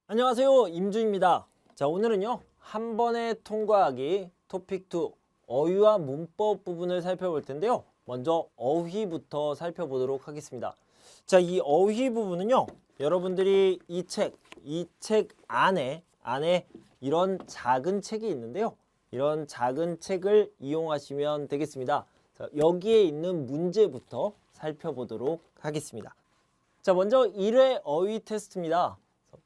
안녕하세요, 임주입니다. 자, 오늘은요 한 번에 통과하기 토픽 2 어휘와 문법 부분을 살펴볼 텐데요. 먼저 어휘부터 살펴보도록 하겠습니다. 자, 이 어휘 부분은요 여러분들이 이 책 안에 이런 작은 책이 있는데요. 이런 작은 책을 이용하시면 되겠습니다. 자, 여기에 있는 문제부터 살펴보도록 하겠습니다. 자, 먼저 1회 어휘 테스트입니다.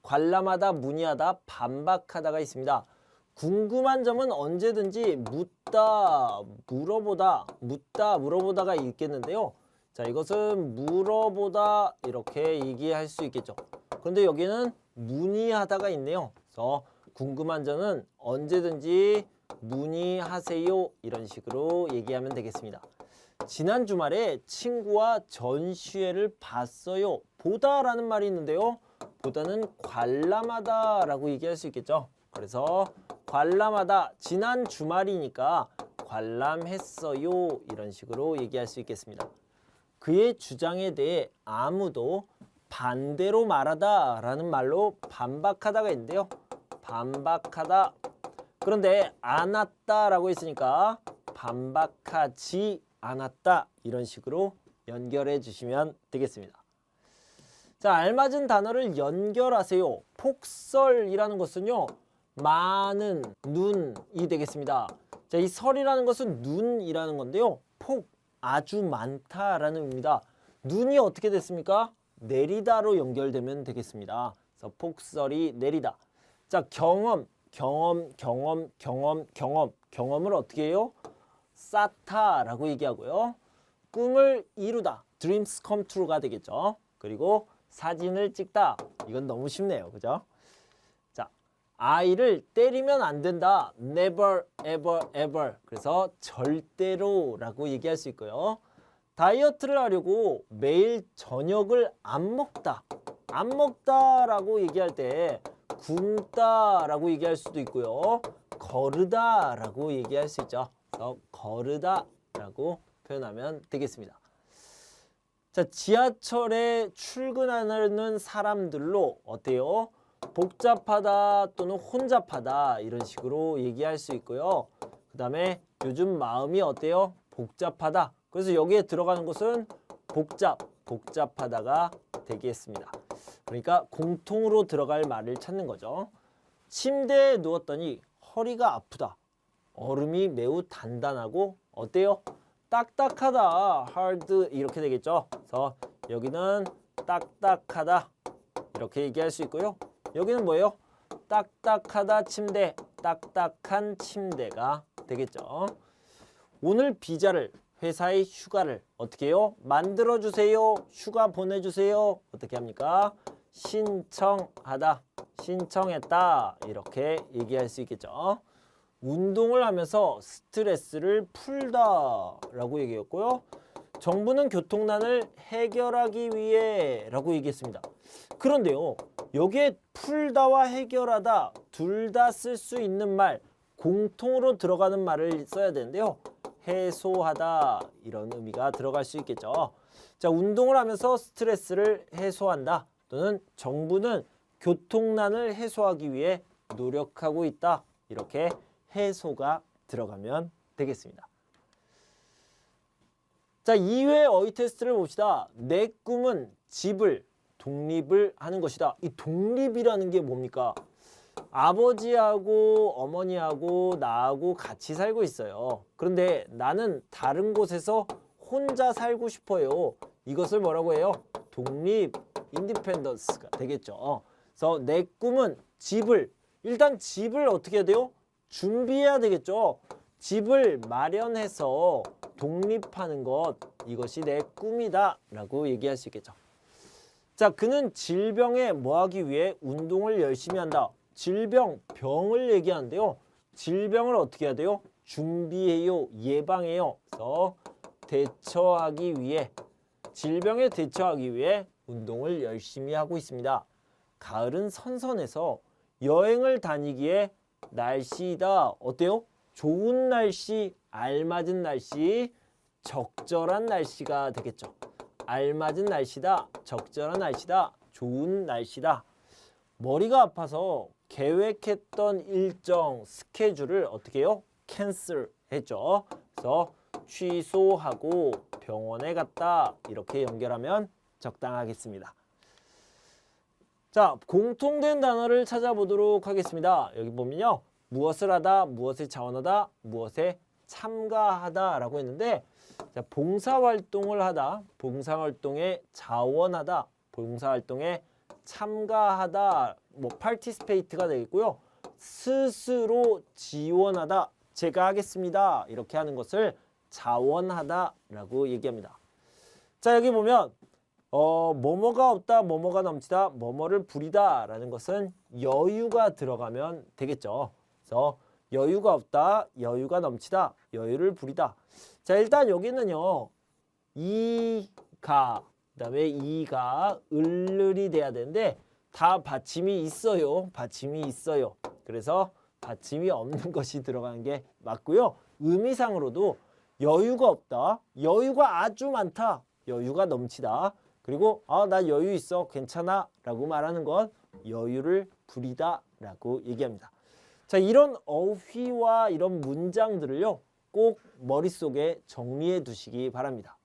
관람하다, 문의하다, 반박하다가 있습니다. 궁금한 점은 언제든지 묻다, 물어보다가 있겠는데요. 자, 이것은 물어보다 이렇게 얘기할 수 있겠죠. 그런데 여기는 문의하다가 있네요. 그래서 궁금한 점은 언제든지 문의하세요. 이런 식으로 얘기하면 되겠습니다. 지난 주말에 친구와 전시회를 봤어요. 보다라는 말이 있는데요. 보다는 관람하다 라고 얘기할 수 있겠죠. 그래서 관람하다, 지난 주말이니까 관람했어요. 이런 식으로 얘기할 수 있겠습니다. 그의 주장에 대해 아무도 반대로 말하다 라는 말로 반박하다가 있는데요. 반박하다. 그런데 않았다 라고 했으니까 반박하지 않았다. 이런 식으로 연결해 주시면 되겠습니다. 자, 알맞은 단어를 연결하세요. 폭설이라는 것은요, 많은, 눈이 되겠습니다. 자, 이 설이라는 것은 눈이라는 건데요. 폭, 아주 많다라는 의미입니다. 눈이 어떻게 됐습니까? 내리다로 연결되면 되겠습니다. 그래서 폭설이 내리다. 자, 경험을 어떻게 해요? 쌓다라고 얘기하고요. 꿈을 이루다, dreams come true가 되겠죠. 그리고 사진을 찍다. 이건 너무 쉽네요. 그죠? 자, 아이를 때리면 안 된다. never, ever, ever. 그래서 절대로 라고 얘기할 수 있고요. 다이어트를 하려고 매일 저녁을 안 먹다. 안 먹다 라고 얘기할 때 굶다 라고 얘기할 수도 있고요. 거르다 라고 얘기할 수 있죠. 그래서 거르다 라고 표현하면 되겠습니다. 자, 지하철에 출근하는 사람들로 어때요? 복잡하다 또는 혼잡하다 이런 식으로 얘기할 수 있고요. 그 다음에 요즘 마음이 어때요? 복잡하다. 그래서 여기에 들어가는 것은 복잡하다가 되겠습니다. 그러니까 공통으로 들어갈 말을 찾는 거죠. 침대에 누웠더니 허리가 아프다. 얼음이 매우 단단하고 어때요? 딱딱하다, hard 이렇게 되겠죠. 그래서 여기는 딱딱하다 이렇게 얘기할 수 있고요. 여기는 뭐예요? 딱딱하다 침대, 딱딱한 침대가 되겠죠. 오늘 비자를, 회사의 휴가를 어떻게 해요? 만들어주세요. 휴가 보내주세요. 어떻게 합니까? 신청하다, 신청했다 이렇게 얘기할 수 있겠죠. 운동을 하면서 스트레스를 풀다 라고 얘기했고요. 정부는 교통난을 해결하기 위해 라고 얘기했습니다. 그런데요, 여기에 풀다와 해결하다 둘 다 쓸 수 있는 말, 공통으로 들어가는 말을 써야 되는데요. 해소하다 이런 의미가 들어갈 수 있겠죠. 자, 운동을 하면서 스트레스를 해소한다 또는 정부는 교통난을 해소하기 위해 노력하고 있다 이렇게 해소가 들어가면 되겠습니다. 자, 2회 어휘 테스트를 봅시다. 내 꿈은 집을, 독립을 하는 것이다. 이 독립이라는 게 뭡니까? 아버지하고 어머니하고 나하고 같이 살고 있어요. 그런데 나는 다른 곳에서 혼자 살고 싶어요. 이것을 뭐라고 해요? 독립, 인디펜던스가 되겠죠. 그래서 내 꿈은 집을, 일단 집을 어떻게 해야 돼요? 준비해야 되겠죠. 집을 마련해서 독립하는 것, 이것이 내 꿈이다 라고 얘기할 수 있겠죠. 자, 그는 질병에 뭐하기 위해 운동을 열심히 한다. 질병, 병을 얘기하는데요. 질병을 어떻게 해야 돼요? 준비해요, 예방해요. 그래서 대처하기 위해, 질병에 대처하기 위해 운동을 열심히 하고 있습니다. 가을은 선선해서 여행을 다니기에 날씨다. 어때요? 좋은 날씨, 알맞은 날씨, 적절한 날씨가 되겠죠. 알맞은 날씨다, 적절한 날씨다, 좋은 날씨다. 머리가 아파서 계획했던 일정 스케줄을 어떻게 해요? 캔슬 했죠. 그래서 취소하고 병원에 갔다 이렇게 연결하면 적당하겠습니다. 자, 공통된 단어를 찾아보도록 하겠습니다. 여기 보면요. 무엇을 하다, 무엇을 자원하다, 무엇에 참가하다 라고 했는데 자, 봉사활동을 하다, 봉사활동에 자원하다, 봉사활동에 참가하다, 뭐 participate가 되겠고요. 스스로 지원하다, 제가 하겠습니다. 이렇게 하는 것을 자원하다 라고 얘기합니다. 자, 여기 보면 뭐뭐가 없다, 뭐뭐가 넘치다, 뭐뭐를 부리다 라는 것은 여유가 들어가면 되겠죠. 그래서 여유가 없다, 여유가 넘치다, 여유를 부리다. 자, 일단 여기는요. 이가, 그다음에 이가 을을이 돼야 되는데 다 받침이 있어요. 받침이 있어요. 그래서 받침이 없는 것이 들어가는 게 맞고요. 의미상으로도 여유가 없다, 여유가 아주 많다, 여유가 넘치다. 그리고 나 여유 있어, 괜찮아 라고 말하는 건 여유를 부리다 라고 얘기합니다. 자, 이런 어휘와 이런 문장들을요 꼭 머릿속에 정리해 두시기 바랍니다.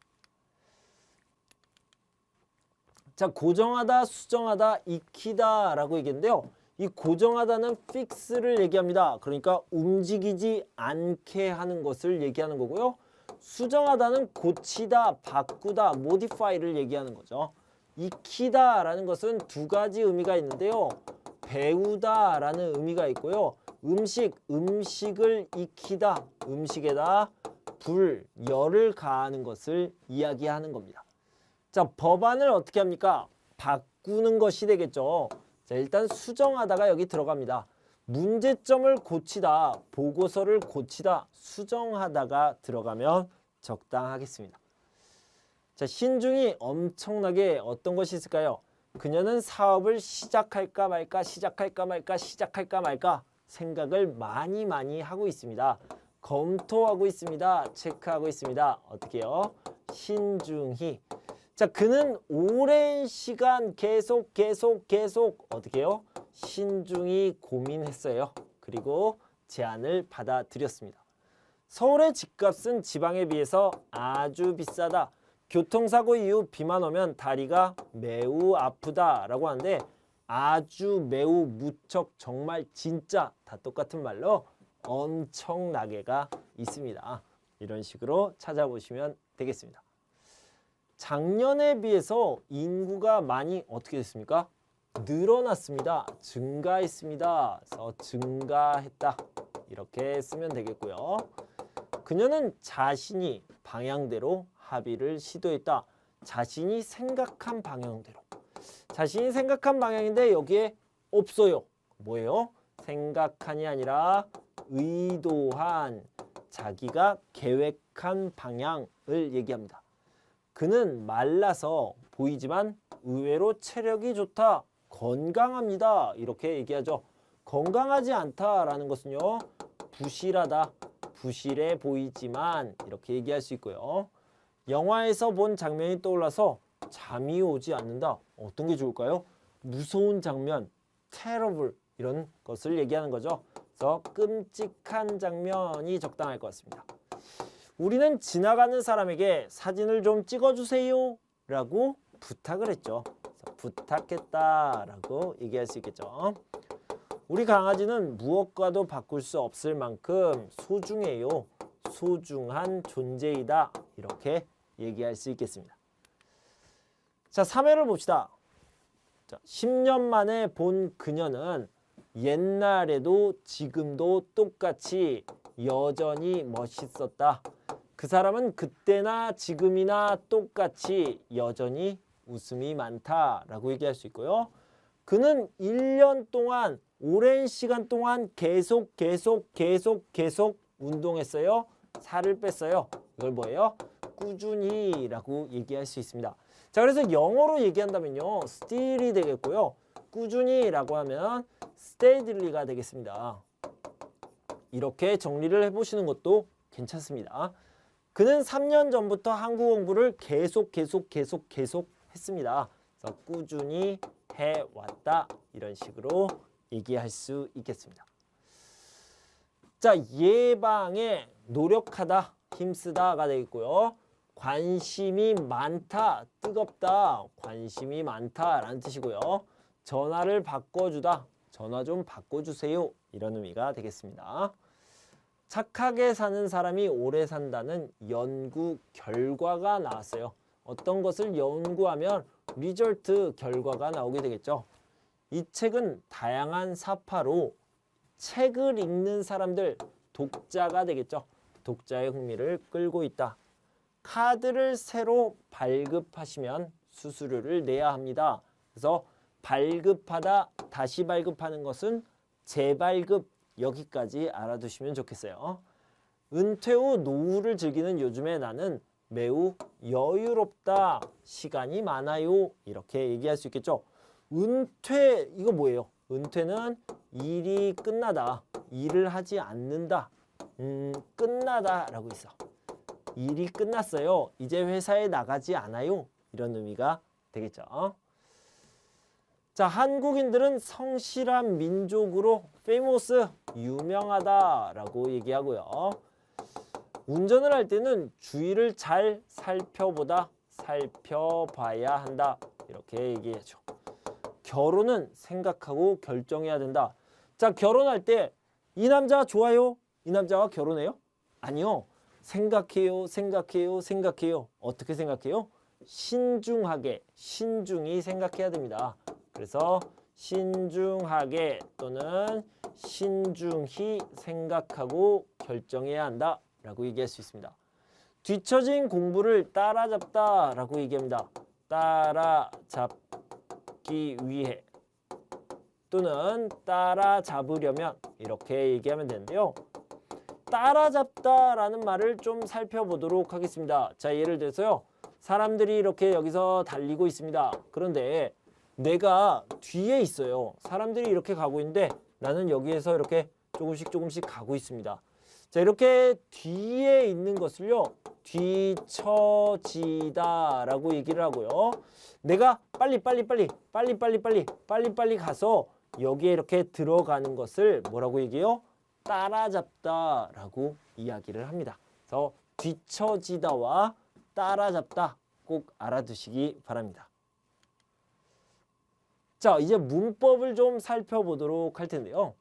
자, 고정하다, 수정하다, 익히다 라고 얘기했는데요. 이 고정하다는 fix를 얘기합니다. 그러니까 움직이지 않게 하는 것을 얘기하는 거고요. 수정하다는 고치다, 바꾸다, modify를 얘기하는 거죠. 익히다 라는 것은 두 가지 의미가 있는데요. 배우다 라는 의미가 있고요. 음식을 익히다, 음식에다 불, 열을 가하는 것을 이야기하는 겁니다. 자, 법안을 어떻게 합니까? 바꾸는 것이 되겠죠. 자, 일단 수정하다가 여기 들어갑니다. 문제점을 고치다, 보고서를 고치다, 수정하다가 들어가면 적당하겠습니다. 자, 신중히 엄청나게 어떤 것이 있을까요? 그녀는 사업을 시작할까 말까, 시작할까 말까, 시작할까 말까 생각을 많이 하고 있습니다. 검토하고 있습니다. 체크하고 있습니다. 어떻게 해요? 신중히. 자, 그는 오랜 시간 계속 어떻게 해요? 신중히 고민했어요. 그리고 제안을 받아들였습니다. 서울의 집값은 지방에 비해서 아주 비싸다. 교통사고 이후 비만 오면 다리가 매우 아프다 라고 하는데 아주, 매우, 무척, 정말, 진짜 다 똑같은 말로 엄청나게가 있습니다. 이런 식으로 찾아보시면 되겠습니다. 작년에 비해서 인구가 많이 어떻게 됐습니까? 늘어났습니다. 증가했습니다. 그래서 증가했다. 이렇게 쓰면 되겠고요. 그녀는 자신이 방향대로 합의를 시도했다. 자신이 생각한 방향대로. 자신이 생각한 방향인데 여기에 없어요. 뭐예요? 생각한이 아니라 의도한, 자기가 계획한 방향을 얘기합니다. 그는 말라서 보이지만 의외로 체력이 좋다. 건강합니다. 이렇게 얘기하죠. 건강하지 않다라는 것은요. 부실하다. 부실해 보이지만 이렇게 얘기할 수 있고요. 영화에서 본 장면이 떠올라서 잠이 오지 않는다. 어떤 게 좋을까요? 무서운 장면, terrible 이런 것을 얘기하는 거죠. 그래서 끔찍한 장면이 적당할 것 같습니다. 우리는 지나가는 사람에게 사진을 좀 찍어주세요 라고 부탁을 했죠. 부탁했다 라고 얘기할 수 있겠죠. 우리 강아지는 무엇과도 바꿀 수 없을 만큼 소중해요. 소중한 존재이다. 이렇게 얘기할 수 있겠습니다. 자, 3회를 봅시다. 자, 10년 만에 본 그녀는 옛날에도 지금도 똑같이 여전히 멋있었다. 그 사람은 그때나 지금이나 똑같이 여전히 웃음이 많다라고 얘기할 수 있고요. 그는 1년 동안 오랜 시간 동안 계속 운동했어요. 살을 뺐어요. 이걸 뭐예요? 꾸준히라고 얘기할 수 있습니다. 자, 그래서 영어로 얘기한다면요. still이 되겠고요. 꾸준히라고 하면 steadily,가 되겠습니다. 이렇게 정리를 해보시는 것도 괜찮습니다. 그는 3년 전부터 한국 공부를 계속 했습니다. 그래서 꾸준히 해왔다. 이런 식으로 얘기할 수 있겠습니다. 자, 예방에 노력하다, 힘쓰다가 되겠고요. 관심이 많다, 뜨겁다, 관심이 많다라는 뜻이고요. 전화를 바꿔주다, 전화 좀 바꿔주세요. 이런 의미가 되겠습니다. 착하게 사는 사람이 오래 산다는 연구 결과가 나왔어요. 어떤 것을 연구하면 리절트, 결과가 나오게 되겠죠. 이 책은 다양한 사파로 책을 읽는 사람들, 독자가 되겠죠. 독자의 흥미를 끌고 있다. 카드를 새로 발급하시면 수수료를 내야 합니다. 그래서 발급하다, 다시 발급하는 것은 재발급, 여기까지 알아두시면 좋겠어요. 은퇴 후 노후를 즐기는 요즘에 나는 매우 여유롭다, 시간이 많아요. 이렇게 얘기할 수 있겠죠. 은퇴, 이거 뭐예요? 은퇴는 일이 끝나다, 일을 하지 않는다, 끝나다 라고 있어. 일이 끝났어요. 이제 회사에 나가지 않아요. 이런 의미가 되겠죠. 자, 한국인들은 성실한 민족으로 페이모스, 유명하다라고 얘기하고요. 운전을 할 때는 주의를 잘 살펴봐야 한다. 이렇게 얘기하죠. 결혼은 생각하고 결정해야 된다. 자, 결혼할 때 이 남자 좋아요? 이 남자와 결혼해요? 아니요. 생각해요. 어떻게 생각해요? 신중하게, 신중히 생각해야 됩니다. 그래서 신중하게 또는 신중히 생각하고 결정해야 한다 라고 얘기할 수 있습니다. 뒤처진 공부를 따라잡다 라고 얘기합니다. 따라잡기 위해 또는 따라잡으려면 이렇게 얘기하면 되는데요. 따라잡다라는 말을 좀 살펴보도록 하겠습니다. 자, 예를 들어서요. 사람들이 이렇게 여기서 달리고 있습니다. 그런데 내가 뒤에 있어요. 사람들이 이렇게 가고 있는데 나는 여기에서 이렇게 조금씩 가고 있습니다. 자, 이렇게 뒤에 있는 것을요. 뒤처지다라고 얘기를 하고요. 내가 빨리 가서 여기에 이렇게 들어가는 것을 뭐라고 얘기해요? 따라잡다라고 이야기를 합니다. 그래서 뒤처지다와 따라잡다 꼭 알아두시기 바랍니다. 자, 이제 문법을 좀 살펴보도록 할 텐데요.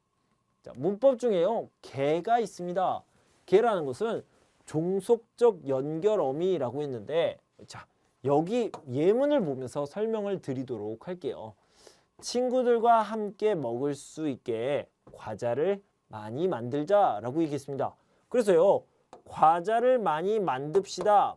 자, 문법 중에요. 개가 있습니다. 개라는 것은 종속적 연결어미라고 했는데, 자, 여기 예문을 보면서 설명을 드리도록 할게요. 친구들과 함께 먹을 수 있게 과자를 많이 만들자라고 얘기했습니다. 그래서요. 과자를 많이 만들자라고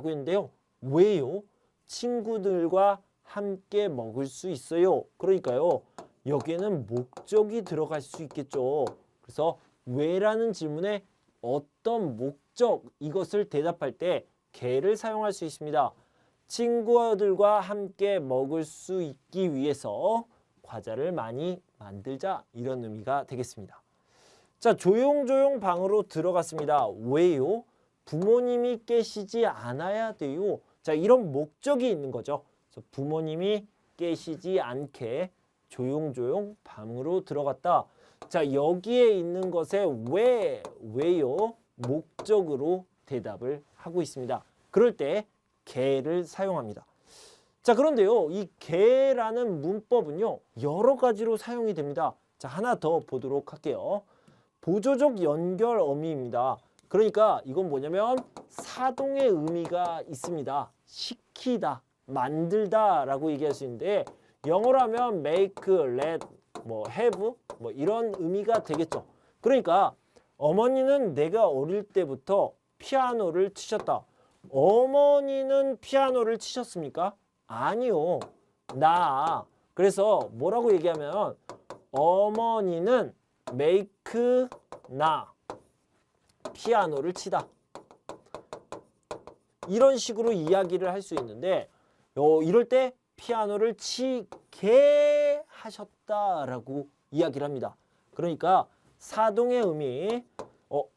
했는데요. 왜요? 친구들과 함께 먹을 수 있어요. 그러니까요. 여기에는 목적이 들어갈 수 있겠죠. 그래서 왜라는 질문에 어떤 목적, 이것을 대답할 때 개를 사용할 수 있습니다. 친구들과 함께 먹을 수 있기 위해서 과자를 많이 만들자, 이런 의미가 되겠습니다. 자, 조용조용 방으로 들어갔습니다. 왜요? 부모님이 깨시지 않아야 돼요. 자, 이런 목적이 있는 거죠. 그래서 부모님이 깨시지 않게 조용조용 방으로 들어갔다. 자, 여기에 있는 것에 왜요? 목적으로 대답을 하고 있습니다. 그럴 때 개를 사용합니다. 자, 그런데요. 이 개라는 문법은요. 여러 가지로 사용이 됩니다. 자, 하나 더 보도록 할게요. 보조적 연결 어미입니다. 그러니까 이건 뭐냐면 사동의 의미가 있습니다. 시키다, 만들다 라고 얘기할 수 있는데 영어로 하면 make, let, have 이런 의미가 되겠죠. 그러니까 어머니는 내가 어릴 때부터 피아노를 치셨다. 어머니는 피아노를 치셨습니까? 아니요. 그래서 뭐라고 얘기하면 어머니는 make, 피아노를 치다. 이런 식으로 이야기를 할 수 있는데 이럴 때 피아노를 치게 하셨다라고 이야기를 합니다. 그러니까 사동의 의미,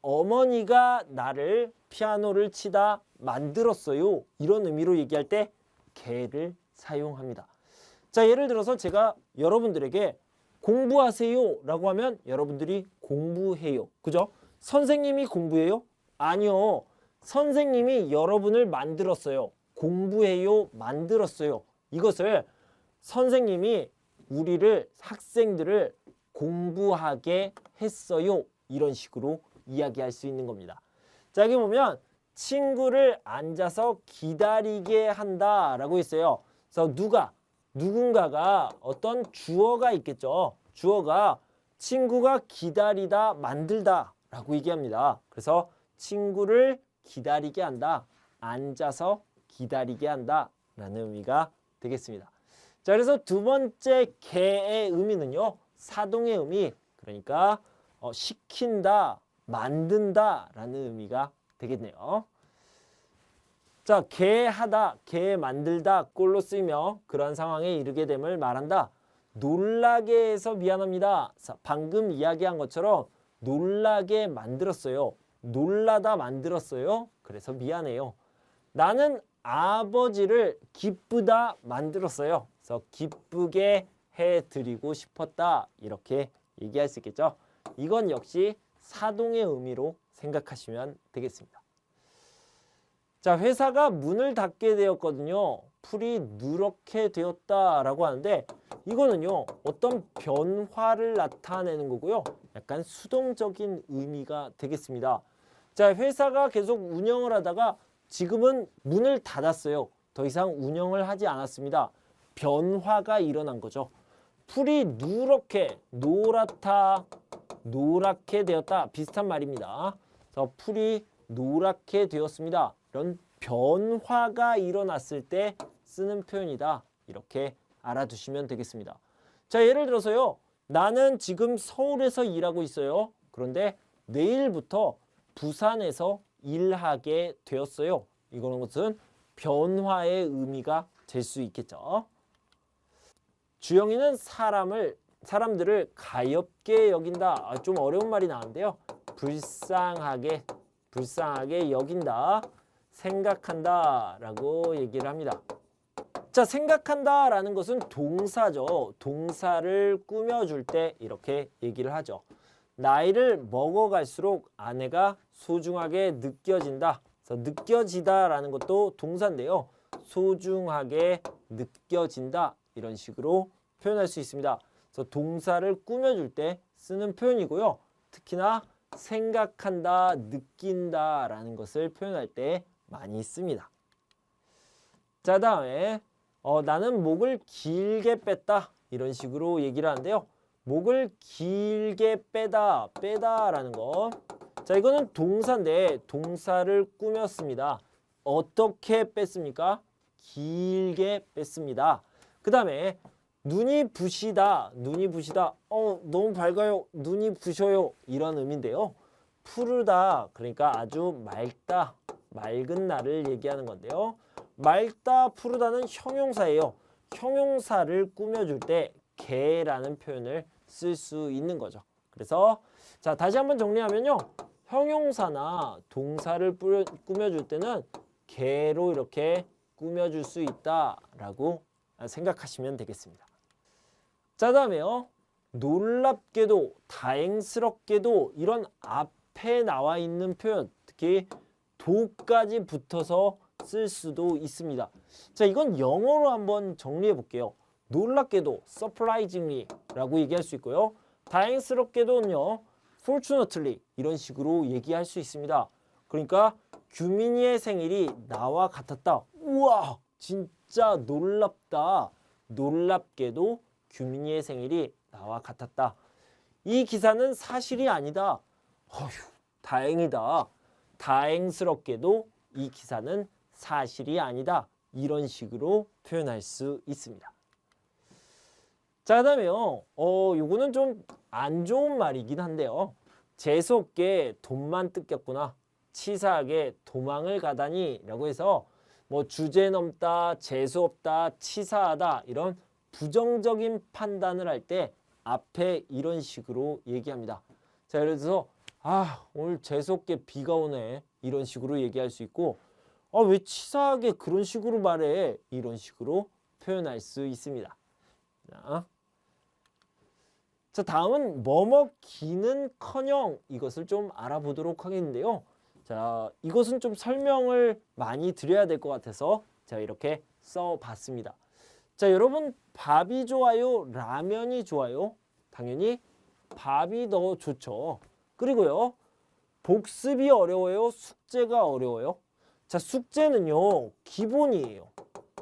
어머니가 나를 피아노를 치다 만들었어요. 이런 의미로 얘기할 때 개를 사용합니다. 자, 예를 들어서 제가 여러분들에게 공부하세요 라고 하면 여러분들이 공부해요. 그죠? 선생님이 공부해요? 아니요. 선생님이 여러분을 만들었어요. 공부해요, 만들었어요. 이것을 선생님이 우리를 학생들을 공부하게 했어요. 이런 식으로 이야기할 수 있는 겁니다. 자, 여기 보면 친구를 앉아서 기다리게 한다라고 있어요. 그래서 누군가가 어떤 주어가 있겠죠. 주어가 친구가 기다리다 만들다 라고 얘기합니다. 그래서 친구를 기다리게 한다. 앉아서 기다리게 한다 라는 의미가 되겠습니다. 자, 그래서 두 번째 개의 의미는요. 사동의 의미, 그러니까 시킨다, 만든다 라는 의미가 되겠네요. 자, 개하다, 개 만들다 꼴로 쓰이며 그러한 상황에 이르게 됨을 말한다. 놀라게 해서 미안합니다. 방금 이야기한 것처럼 놀라게 만들었어요. 놀라다 만들었어요. 그래서 미안해요. 나는 아버지를 기쁘다 만들었어요. 그래서 기쁘게 해드리고 싶었다. 이렇게 얘기할 수 있겠죠. 이건 역시 사동의 의미로 생각하시면 되겠습니다. 자, 회사가 문을 닫게 되었거든요. 풀이 누렇게 되었다라고 하는데 이거는요. 어떤 변화를 나타내는 거고요. 약간 수동적인 의미가 되겠습니다. 자, 회사가 계속 운영을 하다가 지금은 문을 닫았어요. 더 이상 운영을 하지 않았습니다. 변화가 일어난 거죠. 풀이 누렇게, 노랗다, 노랗게 되었다. 비슷한 말입니다. 그래서 풀이 노랗게 되었습니다. 이런 변화가 일어났을 때 쓰는 표현이다. 이렇게 알아두시면 되겠습니다. 자, 예를 들어서요. 나는 지금 서울에서 일하고 있어요. 그런데 내일부터 부산에서 일하게 되었어요. 이거는 무슨 변화의 의미가 될 수 있겠죠. 주영이는 사람들을 가엾게 여긴다. 좀 어려운 말이 나왔는데요. 불쌍하게 여긴다. 생각한다 라고 얘기를 합니다. 자, 생각한다 라는 것은 동사죠. 동사를 꾸며줄 때 이렇게 얘기를 하죠. 나이를 먹어갈수록 아내가 소중하게 느껴진다. 그래서 느껴지다 라는 것도 동사인데요. 소중하게 느껴진다. 이런 식으로 표현할 수 있습니다. 그래서 동사를 꾸며줄 때 쓰는 표현이고요. 특히나 생각한다, 느낀다 라는 것을 표현할 때 많이 씁니다. 자, 다음에 나는 목을 길게 뺐다. 이런 식으로 얘기를 하는데요. 목을 길게 빼다라는 거. 자, 이거는 동사인데 동사를 꾸몄습니다. 어떻게 뺐습니까? 길게 뺐습니다. 그 다음에 눈이 부시다. 너무 밝아요. 눈이 부셔요. 이런 의미인데요. 푸르다, 그러니까 아주 맑다, 맑은 날을 얘기하는 건데요. 맑다, 푸르다는 형용사예요. 형용사를 꾸며줄 때 개라는 표현을 쓸 수 있는 거죠. 그래서 자, 다시 한번 정리하면요. 형용사나 동사를 꾸며줄 때는 개로 이렇게 꾸며줄 수 있다라고 생각하시면 되겠습니다. 자, 다음에요. 놀랍게도, 다행스럽게도 이런 앞에 나와 있는 표현, 특히 도까지 붙어서 쓸 수도 있습니다. 자, 이건 영어로 한번 정리해 볼게요. 놀랍게도 surprisingly 라고 얘기할 수 있고요. 다행스럽게도는요. fortunately 이런 식으로 얘기할 수 있습니다. 그러니까 규민이의 생일이 나와 같았다. 우와, 진짜 놀랍다. 놀랍게도 규민이의 생일이 나와 같았다. 이 기사는 사실이 아니다. 어휴, 다행이다. 다행스럽게도 이 기사는 사실이 아니다. 이런 식으로 표현할 수 있습니다. 자, 그다음에요. 요거는 좀 안 좋은 말이긴 한데요. 재수없게 돈만 뜯겼구나. 치사하게 도망을 가다니 라고 해서 뭐 주제넘다, 재수없다, 치사하다 이런 부정적인 판단을 할 때 앞에 이런 식으로 얘기합니다. 자, 예를 들어서 오늘 재수없게 비가 오네. 이런 식으로 얘기할 수 있고 왜 치사하게 그런 식으로 말해? 이런 식으로 표현할 수 있습니다. 자, 다음은 뭐뭐기는커녕 이것을 좀 알아보도록 하겠는데요. 자, 이것은 좀 설명을 많이 드려야 될 것 같아서 제가 이렇게 써봤습니다. 자, 여러분 밥이 좋아요? 라면이 좋아요? 당연히 밥이 더 좋죠. 그리고요. 복습이 어려워요? 숙제가 어려워요? 자, 숙제는요. 기본이에요.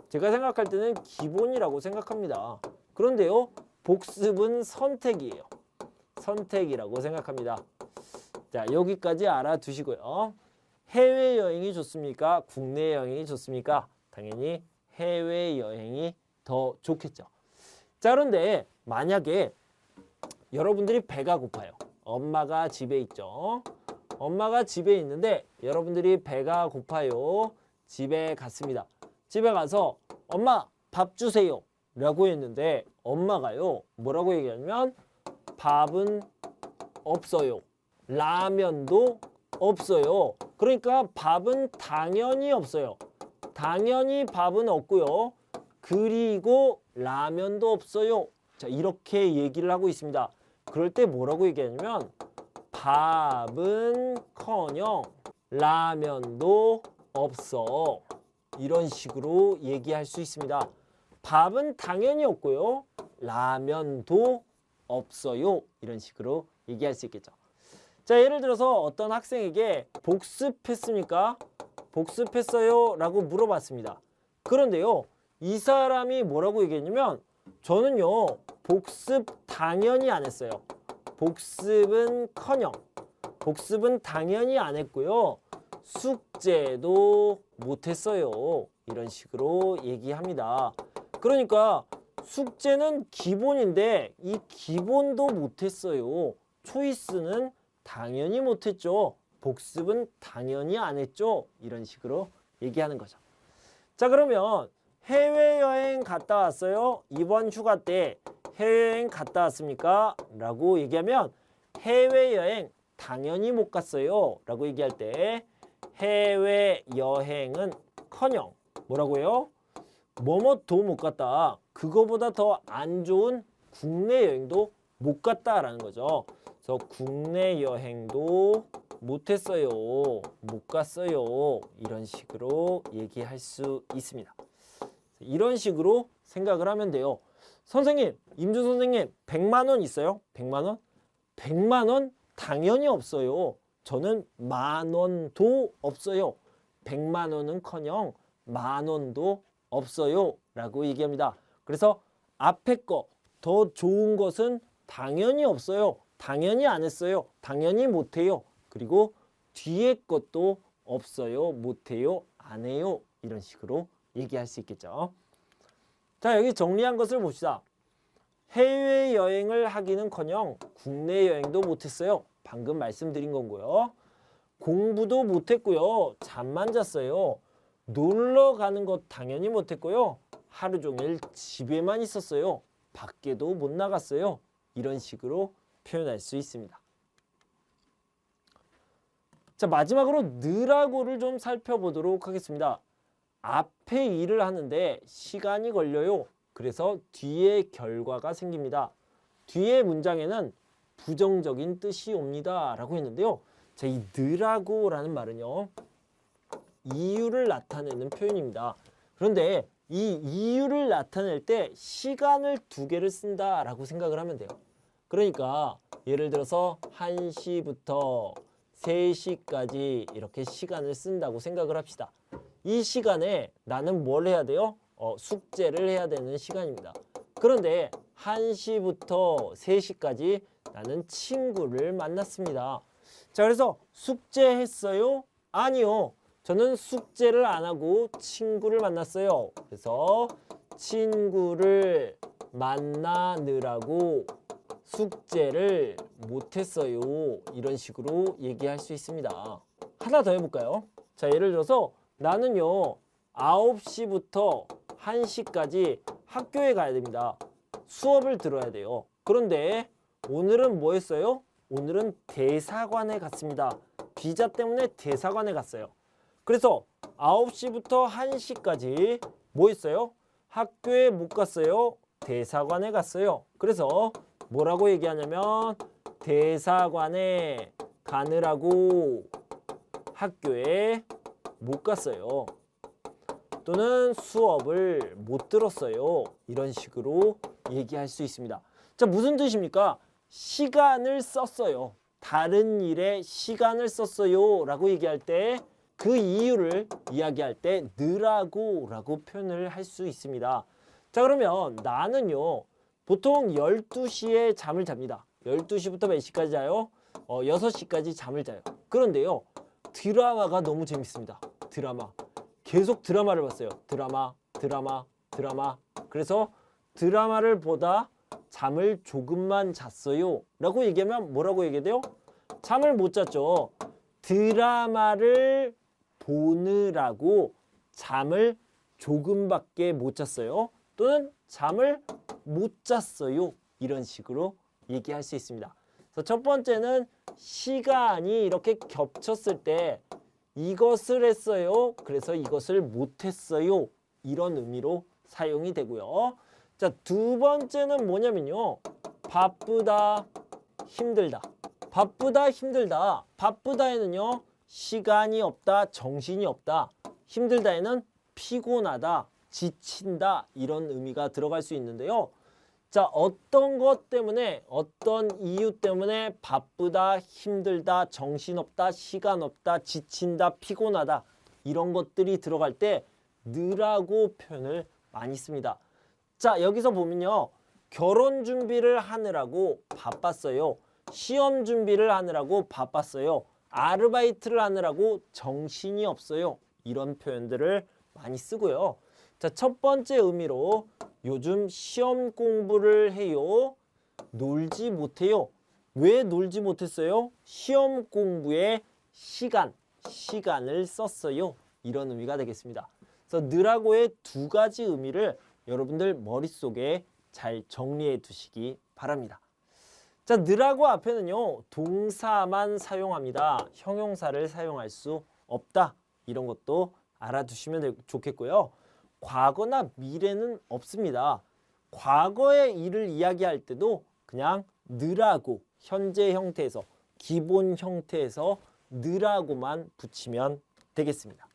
제가 생각할 때는 기본이라고 생각합니다. 그런데요. 복습은 선택이에요. 선택이라고 생각합니다. 자, 여기까지 알아두시고요. 해외여행이 좋습니까? 국내 여행이 좋습니까? 당연히 해외여행이 더 좋겠죠. 자, 그런데 만약에 여러분들이 배가 고파요. 엄마가 집에 있죠. 엄마가 집에 있는데 여러분들이 배가 고파요. 집에 갔습니다. 집에 가서 엄마 밥 주세요 라고 했는데 엄마가요 뭐라고 얘기하냐면 밥은 없어요. 라면도 없어요. 그러니까 밥은 당연히 없어요. 당연히 밥은 없고요. 그리고 라면도 없어요. 자, 이렇게 얘기를 하고 있습니다. 그럴 때 뭐라고 얘기하냐면 밥은커녕 라면도 없어. 이런 식으로 얘기할 수 있습니다. 밥은 당연히 없고요. 라면도 없어요. 이런 식으로 얘기할 수 있겠죠. 자, 예를 들어서 어떤 학생에게 복습했습니까? 복습했어요? 라고 물어봤습니다. 그런데요. 이 사람이 뭐라고 얘기했냐면 저는요. 복습 당연히 안 했어요. 복습은커녕. 복습은 당연히 안 했고요. 숙제도 못했어요. 이런 식으로 얘기합니다. 그러니까 숙제는 기본인데 이 기본도 못했어요. 초이스는 당연히 못했죠. 복습은 당연히 안 했죠. 이런 식으로 얘기하는 거죠. 자, 그러면 해외여행 갔다 왔어요? 이번 휴가 때 해외여행 갔다 왔습니까? 라고 얘기하면 해외여행 당연히 못 갔어요. 라고 얘기할 때 해외여행은 커녕 뭐라고요? 뭐뭐도 못 갔다. 그거보다 더 안 좋은 국내 여행도 못 갔다라는 거죠. 그래서 국내 여행도 못했어요. 못 갔어요. 이런 식으로 얘기할 수 있습니다. 이런 식으로 생각을 하면 돼요. 선생님, 임준 선생님 100만 원 있어요? 100만 원? 100만 원? 당연히 없어요. 저는 만 원도 없어요. 100만 원은커녕 만 원도 없어요. 라고 얘기합니다. 그래서 앞에 거 더 좋은 것은 당연히 없어요. 당연히 안 했어요. 당연히 못해요. 그리고 뒤에 것도 없어요. 못해요. 안 해요. 이런 식으로 얘기할 수 있겠죠. 자, 여기 정리한 것을 봅시다. 해외여행을 하기는커녕 국내 여행도 못했어요. 방금 말씀드린 거고요. 공부도 못했고요. 잠만 잤어요. 놀러 가는 것 당연히 못했고요. 하루 종일 집에만 있었어요. 밖에도 못 나갔어요. 이런 식으로 표현할 수 있습니다. 자, 마지막으로 느라고를 좀 살펴보도록 하겠습니다. 앞에 일을 하는데 시간이 걸려요. 그래서 뒤에 결과가 생깁니다. 뒤에 문장에는 부정적인 뜻이 옵니다. 라고 했는데요. 자, 이 느라고라는 말은요. 이유를 나타내는 표현입니다. 그런데 이 이유를 나타낼 때 시간을 두 개를 쓴다라고 생각을 하면 돼요. 그러니까 예를 들어서 1시부터 3시까지 이렇게 시간을 쓴다고 생각을 합시다. 이 시간에 나는 뭘 해야 돼요? 숙제를 해야 되는 시간입니다. 그런데 1시부터 3시까지 나는 친구를 만났습니다. 자, 그래서 숙제했어요? 아니요. 저는 숙제를 안 하고 친구를 만났어요. 그래서 친구를 만나느라고 숙제를 못했어요. 이런 식으로 얘기할 수 있습니다. 하나 더 해볼까요? 자, 예를 들어서 나는요 9시부터 1시까지 학교에 가야 됩니다. 수업을 들어야 돼요. 그런데 오늘은 뭐 했어요? 오늘은 대사관에 갔습니다. 비자 때문에 대사관에 갔어요. 그래서 9시부터 1시까지 뭐 했어요? 학교에 못 갔어요. 대사관에 갔어요. 그래서 뭐라고 얘기하냐면 대사관에 가느라고 학교에 못 갔어요. 또는 수업을 못 들었어요. 이런 식으로 얘기할 수 있습니다. 자, 무슨 뜻입니까? 시간을 썼어요. 다른 일에 시간을 썼어요 라고 얘기할 때 그 이유를 이야기할 때 느라고 라고 표현을 할 수 있습니다. 자, 그러면 나는요 보통 12시에 잠을 잡니다. 12시부터 몇 시까지 자요? 6시까지 잠을 자요. 그런데요 드라마가 너무 재밌습니다. 드라마 계속 드라마를 봤어요. 드라마. 그래서 드라마를 보다 잠을 조금만 잤어요 라고 얘기하면 뭐라고 얘기해야 돼요? 잠을 못 잤죠. 드라마를 보느라고 잠을 조금밖에 못 잤어요. 또는 잠을 못 잤어요. 이런 식으로 얘기할 수 있습니다. 그래서 첫 번째는 시간이 이렇게 겹쳤을 때 이것을 했어요. 그래서 이것을 못했어요. 이런 의미로 사용이 되고요. 자, 두 번째는 뭐냐면요. 바쁘다, 힘들다. 바쁘다, 힘들다. 바쁘다에는요. 시간이 없다, 정신이 없다. 힘들다에는 피곤하다, 지친다. 이런 의미가 들어갈 수 있는데요. 자, 어떤 것 때문에, 어떤 이유 때문에 바쁘다, 힘들다, 정신없다, 시간 없다, 지친다, 피곤하다 이런 것들이 들어갈 때 느라고 표현을 많이 씁니다. 자, 여기서 보면요. 결혼 준비를 하느라고 바빴어요. 시험 준비를 하느라고 바빴어요. 아르바이트를 하느라고 정신이 없어요. 이런 표현들을 많이 쓰고요. 자, 첫 번째 의미로 요즘 시험 공부를 해요. 놀지 못해요. 왜 놀지 못했어요? 시험 공부에 시간을 썼어요. 이런 의미가 되겠습니다. 그래서 느라고의 두 가지 의미를 여러분들 머릿속에 잘 정리해 두시기 바랍니다. 자, 느라고 앞에는요. 동사만 사용합니다. 형용사를 사용할 수 없다. 이런 것도 알아두시면 좋겠고요. 과거나 미래는 없습니다. 과거의 일을 이야기할 때도 그냥 느라고 현재 형태에서 기본 형태에서 느라고만 붙이면 되겠습니다.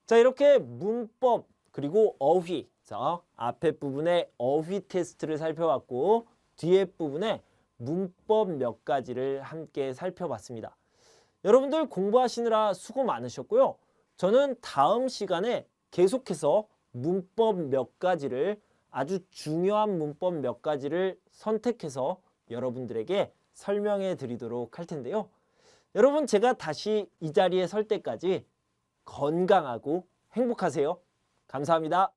자, 이렇게 문법 그리고 어휘, 자, 앞에 부분에 어휘 테스트를 살펴봤고 뒤에 부분에 문법 몇 가지를 함께 살펴봤습니다. 여러분들 공부하시느라 수고 많으셨고요. 저는 다음 시간에 계속해서 문법 몇 가지를 아주 중요한 문법 몇 가지를 선택해서 여러분들에게 설명해 드리도록 할 텐데요. 여러분 제가 다시 이 자리에 설 때까지 건강하고 행복하세요. 감사합니다.